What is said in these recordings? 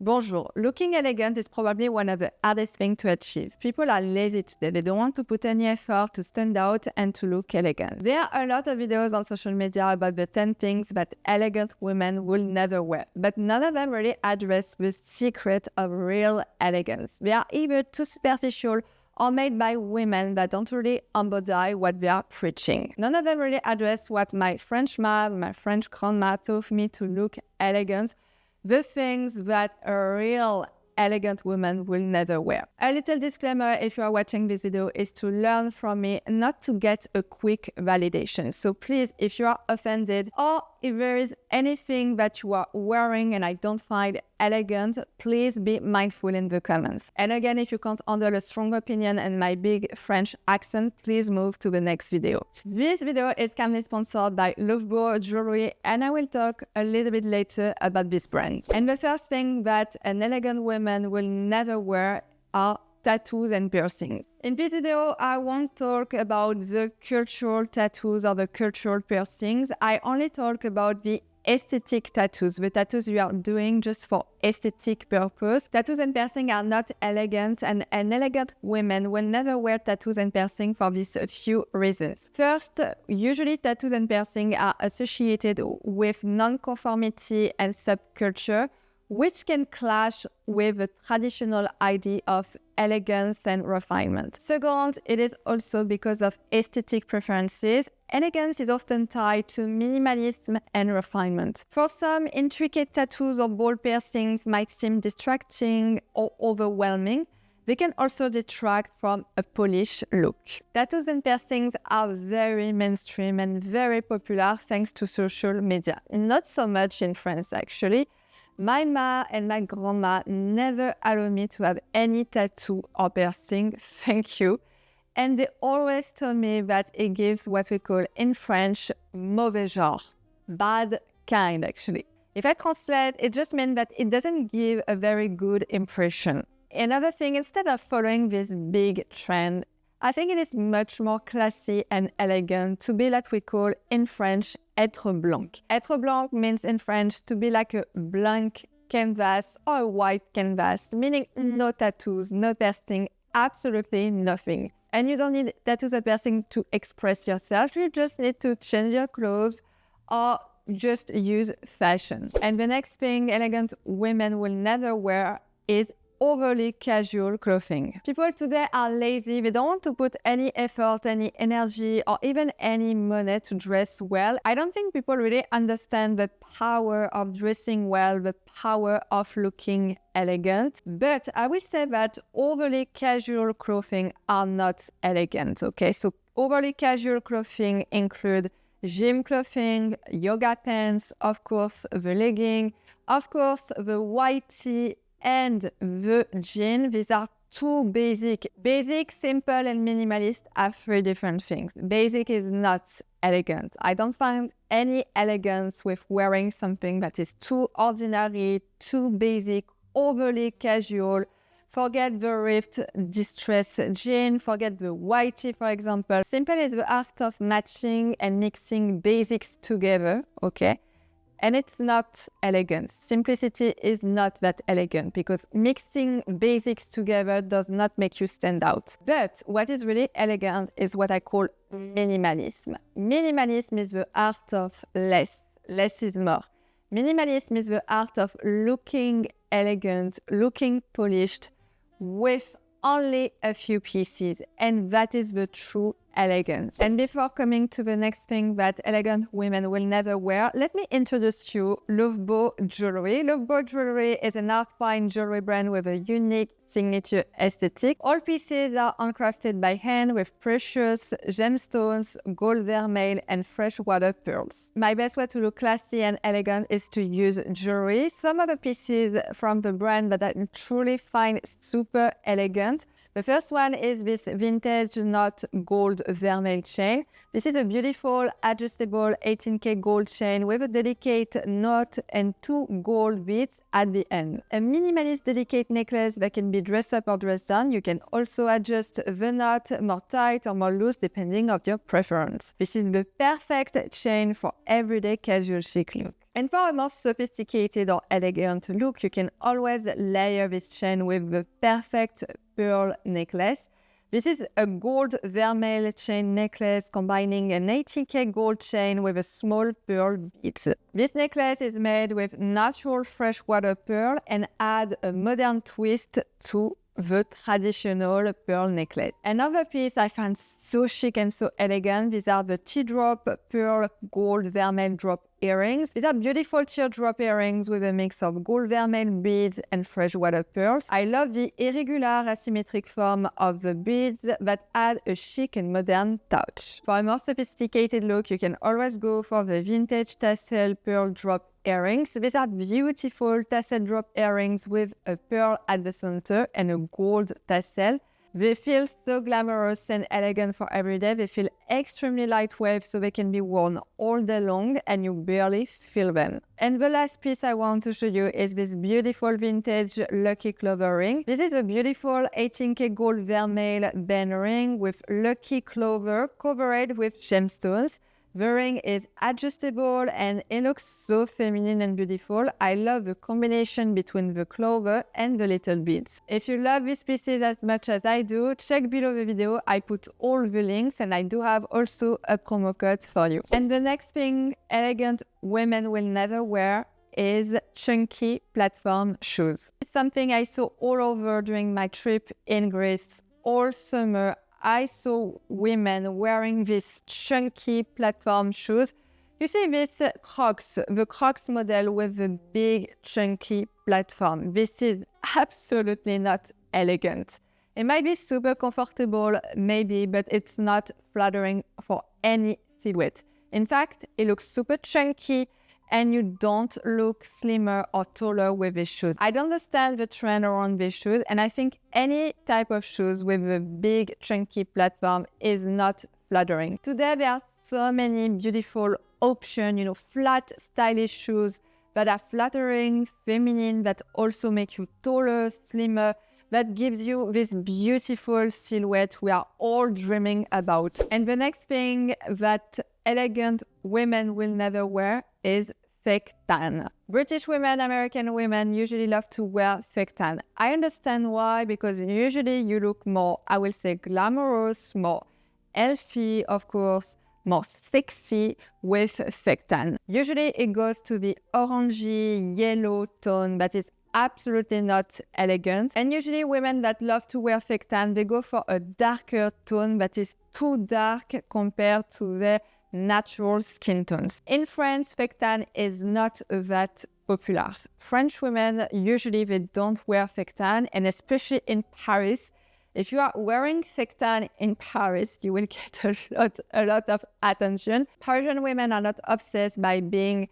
Bonjour. Looking elegant is probably one of the hardest things to achieve. People are lazy today. They don't want to put any effort to stand out and to look elegant. There are a lot of videos on social media about the 10 things that elegant women will never wear, but none of them really address the secret of real elegance. They are either too superficial or made by women that don't really embody what they are preaching. None of them really address what my French mom, my French grandma taught me to look elegant, the things that a real elegant woman will never wear. A little disclaimer if you are watching this video is to learn from me, not to get a quick validation. So please, if you are offended or if there is anything that you are wearing and I don't find elegant, please be mindful in the comments. And again, if you can't handle a strong opinion and my big French accent, please move to the next video. This video is kindly sponsored by Luvbo jewelry, and I will talk a little bit later about this brand. And the first thing that an elegant woman will never wear are tattoos and piercings. In this video, I won't talk about the cultural tattoos or the cultural piercings. I only talk about the aesthetic tattoos, the tattoos you are doing just for aesthetic purpose. Tattoos and piercing are not elegant, and an elegant woman will never wear tattoos and piercing for these few reasons. First, usually tattoos and piercing are associated with non-conformity and subculture, which can clash with the traditional idea of elegance and refinement. Second, it is also because of aesthetic preferences. Elegance is often tied to minimalism and refinement. For some, intricate tattoos or bold piercings might seem distracting or overwhelming. They can also detract from a polished look. Tattoos and piercings are very mainstream and very popular thanks to social media. Not so much in France, actually. My ma and my grandma never allowed me to have any tattoo or piercing, thank you. And they always told me that it gives what we call in French, mauvais genre, bad kind actually. If I translate, it just means that it doesn't give a very good impression. Another thing, instead of following this big trend, I think it is much more classy and elegant to be what we call in French, être blanc. Être blanc means in French to be like a blank canvas or a white canvas, meaning no tattoos, no piercing, absolutely nothing. And you don't need tattoos or piercing to express yourself. You just need to change your clothes or just use fashion. And the next thing elegant women will never wear is overly casual clothing. People today are lazy. They don't want to put any effort, any energy, or even any money to dress well. I don't think people really understand the power of dressing well, the power of looking elegant. But I will say that overly casual clothing are not elegant, okay? So overly casual clothing include gym clothing, yoga pants, of course, the legging, of course, the white tee, and the jean. These are too basic. Basic, simple, and minimalist are three different things. Basic is not elegant. I don't find any elegance with wearing something that is too ordinary, too basic, overly casual. Forget the ripped distressed jean, forget the white tee, for example. Simple is the art of matching and mixing basics together, okay? And it's not elegant. Simplicity is not that elegant because mixing basics together does not make you stand out. But what is really elegant is what I call minimalism. Minimalism is the art of less. Less is more. Minimalism is the art of looking elegant, looking polished with only a few pieces, and that is the true elegance. And before coming to the next thing that elegant women will never wear, let me introduce you Luvbo jewelry. Luvbo jewelry is an art fine jewelry brand with a unique signature aesthetic. All pieces are handcrafted by hand with precious gemstones, gold vermeil, and freshwater pearls. My best way to look classy and elegant is to use jewelry. Some of the pieces from the brand that I truly find super elegant. The first one is this vintage knot gold vermeil chain. This is a beautiful adjustable 18K gold chain with a delicate knot and 2 gold beads at the end. A minimalist delicate necklace that can be dressed up or dressed down. You can also adjust the knot more tight or more loose depending on your preference. This is the perfect chain for everyday casual chic look. And for a more sophisticated or elegant look, you can always layer this chain with the perfect pearl necklace. This is a gold vermeil chain necklace combining an 80K gold chain with a small pearl beads. This necklace is made with natural freshwater pearl and adds a modern twist to the traditional pearl necklace. Another piece I find so chic and so elegant, these are the teardrop pearl gold vermeil drop earrings. These are beautiful teardrop earrings with a mix of gold vermeil beads and freshwater pearls. I love the irregular asymmetric form of the beads that add a chic and modern touch. For a more sophisticated look, you can always go for the vintage tassel pearl drop earrings. These are beautiful tassel drop earrings with a pearl at the center and a gold tassel. They feel so glamorous and elegant for every day. They feel extremely lightweight, so they can be worn all day long and you barely feel them. And the last piece I want to show you is this beautiful vintage Lucky Clover ring. This is a beautiful 18K gold vermeil band ring with Lucky Clover covered with gemstones. The ring is adjustable and it looks so feminine and beautiful. I love the combination between the clover and the little beads. If you love these pieces as much as I do, check below the video. I put all the links and I do have also a promo code for you. And the next thing elegant women will never wear is chunky platform shoes. It's something I saw all over during my trip in Greece all summer. I saw women wearing these chunky platform shoes. You see this Crocs, the Crocs model with the big chunky platform. This is absolutely not elegant. It might be super comfortable, maybe, but it's not flattering for any silhouette. In fact, it looks super chunky and you don't look slimmer or taller with these shoes. I don't understand the trend around these shoes, and I think any type of shoes with a big chunky platform is not flattering. Today there are so many beautiful options, flat stylish shoes that are flattering, feminine, that also make you taller, slimmer, that gives you this beautiful silhouette we are all dreaming about. And the next thing that elegant women will never wear is fake tan. British women, American women usually love to wear fake tan. I understand why, because usually you look more, I will say, glamorous, more healthy, of course, more sexy with fake tan. Usually it goes to the orangey yellow tone that is absolutely not elegant. And usually women that love to wear fake tan, they go for a darker tone that is too dark compared to their natural skin tones. In France, fake tan is not that popular. French women, usually they don't wear fake tan, and especially in Paris. If you are wearing fake tan in Paris, you will get a lot of attention. Parisian women are not obsessed by being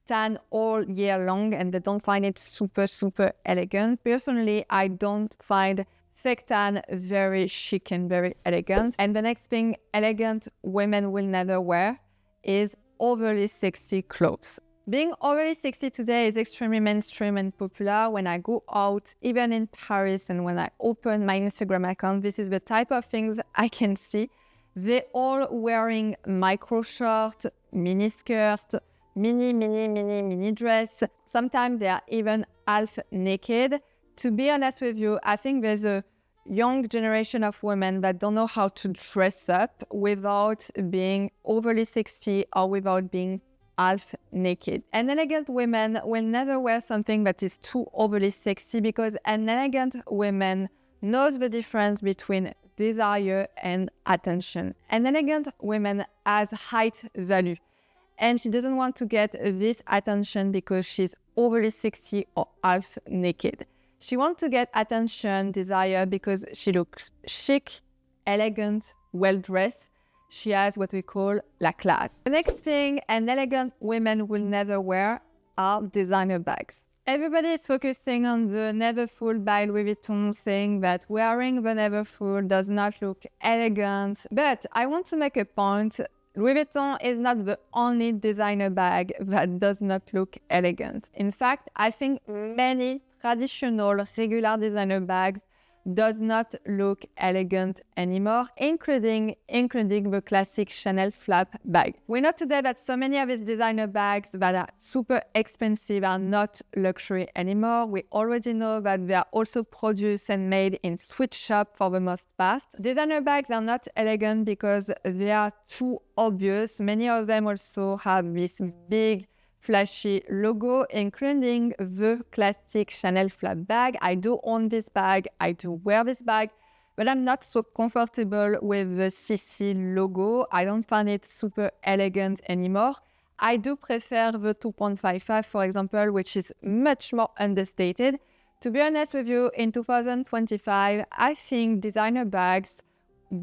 tan all year long, and they don't find it super, super elegant. Personally, I don't find fake tan very chic and very elegant. And the next thing elegant women will never wear is overly sexy clothes. Being overly sexy today is extremely mainstream and popular. When I go out, even in Paris, and when I open my Instagram account, this is the type of things I can see. They're all wearing micro short, mini skirt, mini dress. Sometimes they are even half naked. To be honest with you, I think there's a young generation of women that don't know how to dress up without being overly sexy or without being half naked. An elegant woman will never wear something that is too overly sexy, because an elegant woman knows the difference between desire and attention. An elegant woman has height value, and she doesn't want to get this attention because she's overly sexy or half naked. She wants to get attention, desire, because she looks chic, elegant, well-dressed. She has what we call la classe. The next thing an elegant woman will never wear are designer bags. Everybody is focusing on the Neverfull by Louis Vuitton, saying that wearing the Neverfull does not look elegant. But I want to make a point. Louis Vuitton is not the only designer bag that does not look elegant. In fact, I think many traditional regular designer bags does not look elegant anymore, including the classic Chanel flap bag. We know today that so many of these designer bags that are super expensive are not luxury anymore. We already know that they are also produced and made in sweatshop for the most part. Designer bags are not elegant because they are too obvious. Many of them also have this big flashy logo, including the classic Chanel flap bag. I do own this bag, I do wear this bag, but I'm not so comfortable with the CC logo. I don't find it super elegant anymore. I do prefer the 2.55, for example, which is much more understated. To be honest with you, in 2025, I think designer bags,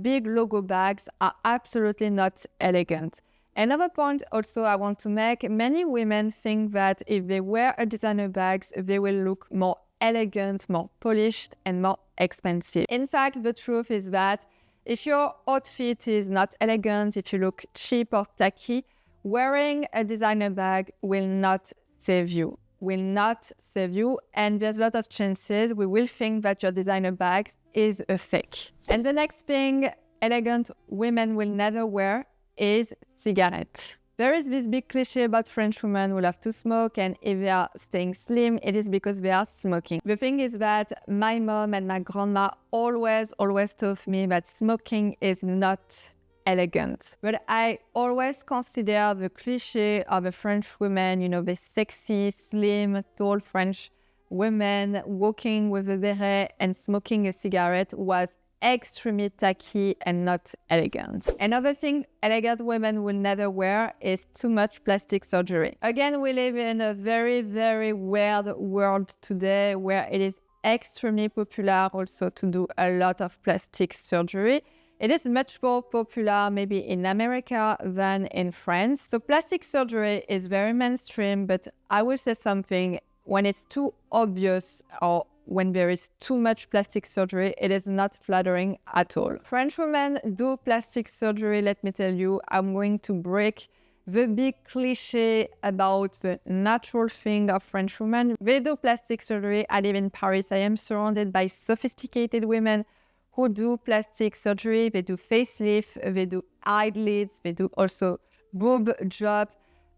big logo bags, are absolutely not elegant. Another point also I want to make, many women think that if they wear a designer bags, they will look more elegant, more polished, and more expensive. In fact, the truth is that if your outfit is not elegant, if you look cheap or tacky, wearing a designer bag will not save you. And there's a lot of chances we will think that your designer bag is a fake. And the next thing elegant women will never wear is cigarette. There is this big cliche about French women who love to smoke, and if they are staying slim, it is because they are smoking. The thing is that my mom and my grandma always told me that smoking is not elegant. But I always consider the cliche of a French woman, you know, the sexy, slim, tall French women walking with a beret and smoking a cigarette was extremely tacky and not elegant. Another thing elegant women will never wear is too much plastic surgery. Again, we live in a very, very weird world today where it is extremely popular also to do a lot of plastic surgery. It is much more popular maybe in America than in France. So plastic surgery is very mainstream, but I will say something, when it's too obvious or when there is too much plastic surgery, it is not flattering at all. French women do plastic surgery, let me tell you. I'm going to break the big cliche about the natural thing of French women. They do plastic surgery. I live in Paris. I am surrounded by sophisticated women who do plastic surgery. They do facelift, they do eyelids, they do also boob job,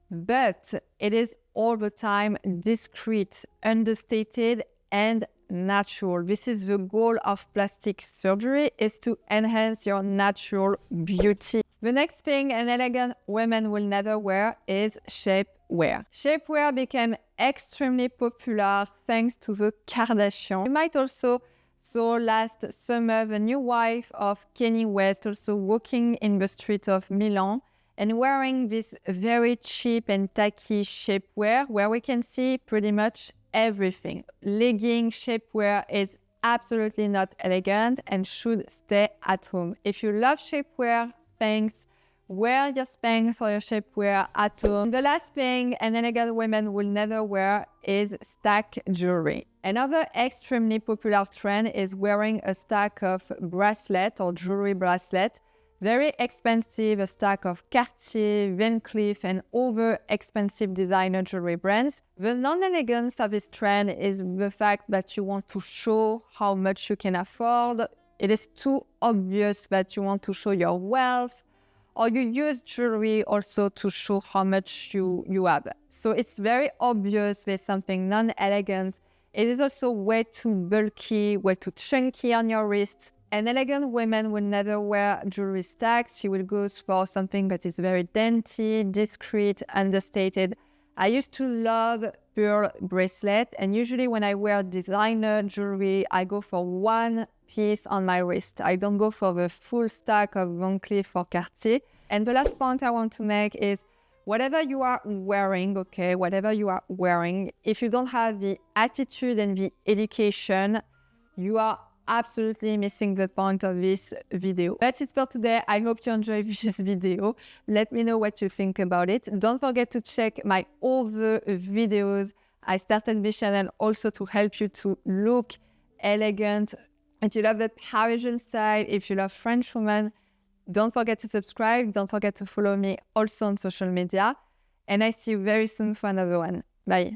but it is all the time discreet, understated, and natural. This is the goal of plastic surgery, is to enhance your natural beauty. The next thing an elegant woman will never wear is shapewear. Shapewear became extremely popular thanks to the Kardashians. You might also saw last summer the new wife of Kanye West also walking in the street of Milan and wearing this very cheap and tacky shapewear where we can see pretty much everything. Legging shapewear is absolutely not elegant and should stay at home. If you love shapewear, Spanx, wear your Spanx or your shapewear at home. The last thing an elegant woman will never wear is stack jewelry. Another extremely popular trend is wearing a stack of bracelet or jewelry bracelet. Very expensive, a stack of Cartier, Van Cleef, and other expensive designer jewelry brands. The non-elegance of this trend is the fact that you want to show how much you can afford. It is too obvious that you want to show your wealth, or you use jewelry also to show how much you have. So it's very obvious there's something non-elegant. It is also way too bulky, way too chunky on your wrists. An elegant woman will never wear jewelry stacks. She will go for something that is very dainty, discreet, understated. I used to love pearl bracelet, and usually when I wear designer jewelry, I go for one piece on my wrist. I don't go for the full stack of Van Cleef or Cartier. And the last point I want to make is whatever you are wearing, if you don't have the attitude and the education, you are absolutely missing the point of this video. That's it for today. I hope you enjoyed this video. Let me know what you think about it. Don't forget to check my other videos. I started this channel also to help you to look elegant. If you love the Parisian style, if you love French women, don't forget to subscribe. Don't forget to follow me also on social media. And I see you very soon for another one. Bye.